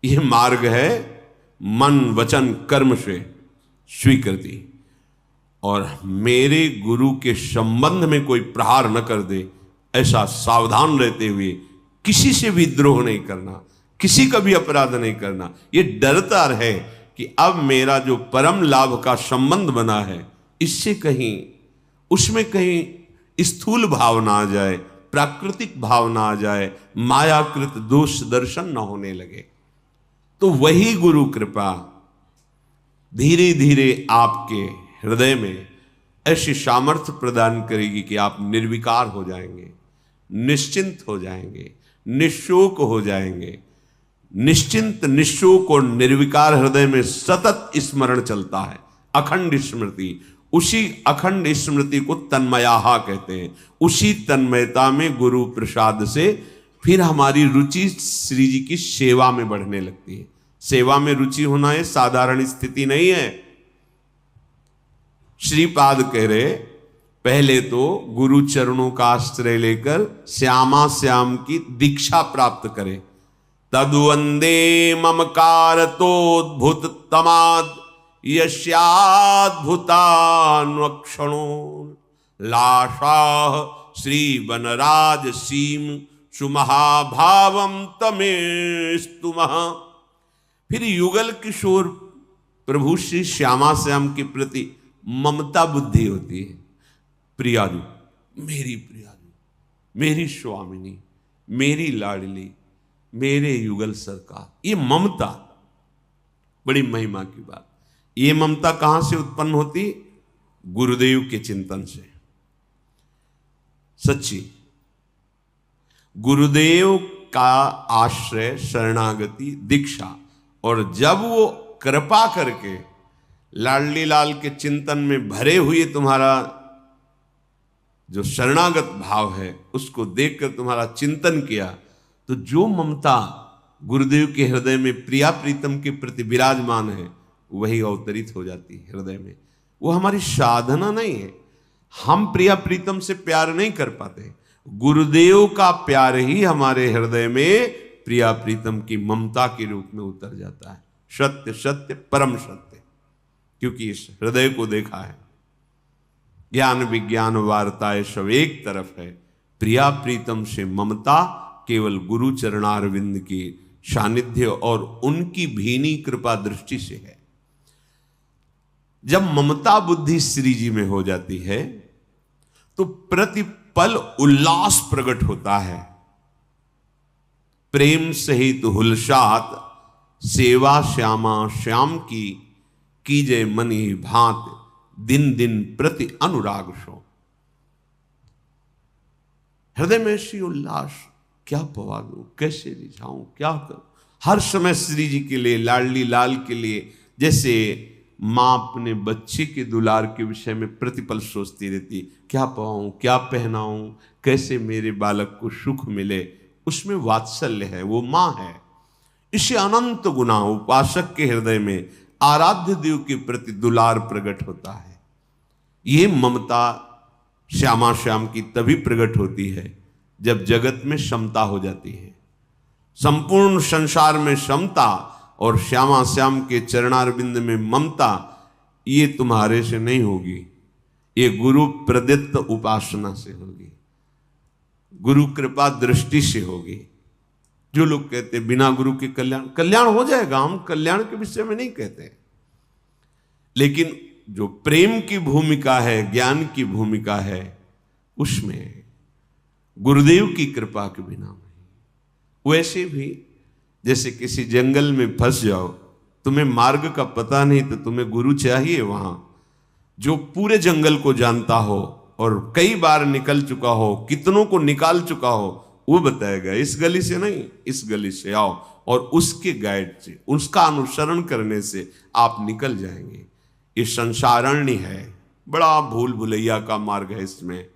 ये मार्ग है मन वचन कर्म से स्वीकृति। और मेरे गुरु के संबंध में कोई प्रहार न कर दे, ऐसा सावधान रहते हुए किसी से भी द्रोह नहीं करना, किसी का भी अपराध नहीं करना। ये डरता रहे कि अब मेरा जो परम लाभ का संबंध बना है, इससे कहीं उसमें कहीं स्थूल भाव ना आ जाए, प्राकृतिक भाव ना आ जाए, मायाकृत दोष दर्शन न होने लगे। तो वही गुरु कृपा धीरे धीरे आपके हृदय में ऐसी सामर्थ्य प्रदान करेगी कि आप निर्विकार हो जाएंगे, निश्चिंत हो जाएंगे, निशोक हो जाएंगे। निश्चिंत निशोक और निर्विकार हृदय में सतत स्मरण चलता है, अखंड स्मृति। उसी अखंड स्मृति को तन्मयाहा कहते हैं। उसी तन्मयता में गुरु प्रसाद से फिर हमारी रुचि श्री जी की सेवा में बढ़ने लगती है। सेवा में रुचि होना है साधारण स्थिति नहीं है। श्रीपाद कह रहे पहले तो गुरु चरणों का आश्रय लेकर श्यामा श्याम की दीक्षा प्राप्त करे। तद्वंदे ममकार तोद्भुत तमाद यस्याद्भुतान्वक्षणो लाशाह श्री वनराज सीम सुमहाभावम तमेस्तुमः। फिर युगल किशोर प्रभु श्री श्यामा श्याम के प्रति ममता बुद्धि होती है। प्रियाजू, प्रियाजू, मेरी स्वामिनी, मेरी लाडली, मेरे युगल सरकार, ये ममता बड़ी महिमा की बात। ये ममता कहां से उत्पन्न होती? गुरुदेव के चिंतन से। सच्ची गुरुदेव का आश्रय, शरणागति, दीक्षा, और जब वो कृपा करके लाडली लाल के चिंतन में भरे हुए तुम्हारा जो शरणागत भाव है उसको देखकर तुम्हारा चिंतन किया, तो जो ममता गुरुदेव के हृदय में प्रिया प्रीतम के प्रति विराजमान है वही अवतरित हो जाती है हृदय में। वो हमारी साधना नहीं है, हम प्रिया प्रीतम से प्यार नहीं कर पाते, गुरुदेव का प्यार ही हमारे हृदय में प्रिया प्रीतम की ममता के रूप में उतर जाता है। सत्य सत्य परम सत्य, क्योंकि इस हृदय को देखा है। ज्ञान विज्ञान वार्ताएं सब एक तरफ है, प्रिया प्रीतम से ममता केवल गुरु चरणारविंद की सानिध्य और उनकी भीनी कृपा दृष्टि से है। जब ममता बुद्धि श्री जी में हो जाती है तो प्रतिपल उल्लास प्रकट होता है। प्रेम सहित हुलसात सेवा श्यामा श्याम की कीजय मनि भांत दिन दिन प्रति अनुराग सो। हृदय में ऐसी उल्लास, क्या पवा दूं, कैसे रिझाऊं, क्या करूं, हर समय श्री जी के लिए, लाडली लाल के लिए। जैसे मां अपने बच्चे के दुलार के विषय में प्रतिपल सोचती रहती, क्या पवाऊं, क्या पहनाऊं, कैसे मेरे बालक को सुख मिले, उसमें वात्सल्य है, वो मां है। इससे अनंत गुना उपासक के हृदय में आराध्य देव के प्रति दुलार प्रकट होता है। ये ममता श्यामा श्याम की तभी प्रकट होती है जब जगत में समता हो जाती है। संपूर्ण संसार में समता और श्यामा श्याम के चरणारविंद में ममता, ये तुम्हारे से नहीं होगी, ये गुरु प्रदत्त उपासना से होगी, गुरु कृपा दृष्टि से होगी। जो लोग कहते बिना गुरु के कल्याण हो जाएगा, हम कल्याण के विषय में नहीं कहते, लेकिन जो प्रेम की भूमिका है, ज्ञान की भूमिका है, उसमें गुरुदेव की कृपा के बिना नहीं। वैसे भी जैसे किसी जंगल में फंस जाओ, तुम्हें मार्ग का पता नहीं तो तुम्हें गुरु चाहिए वहां, जो पूरे जंगल को जानता हो और कई बार निकल चुका हो, कितनों को निकाल चुका हो, वो बताएगा इस गली से नहीं, इस गली से आओ, और उसके गाइड से, उसका अनुसरण करने से आप निकल जाएंगे। ये संसारण्य है, बड़ा भूल भुलैया का मार्ग है इसमें।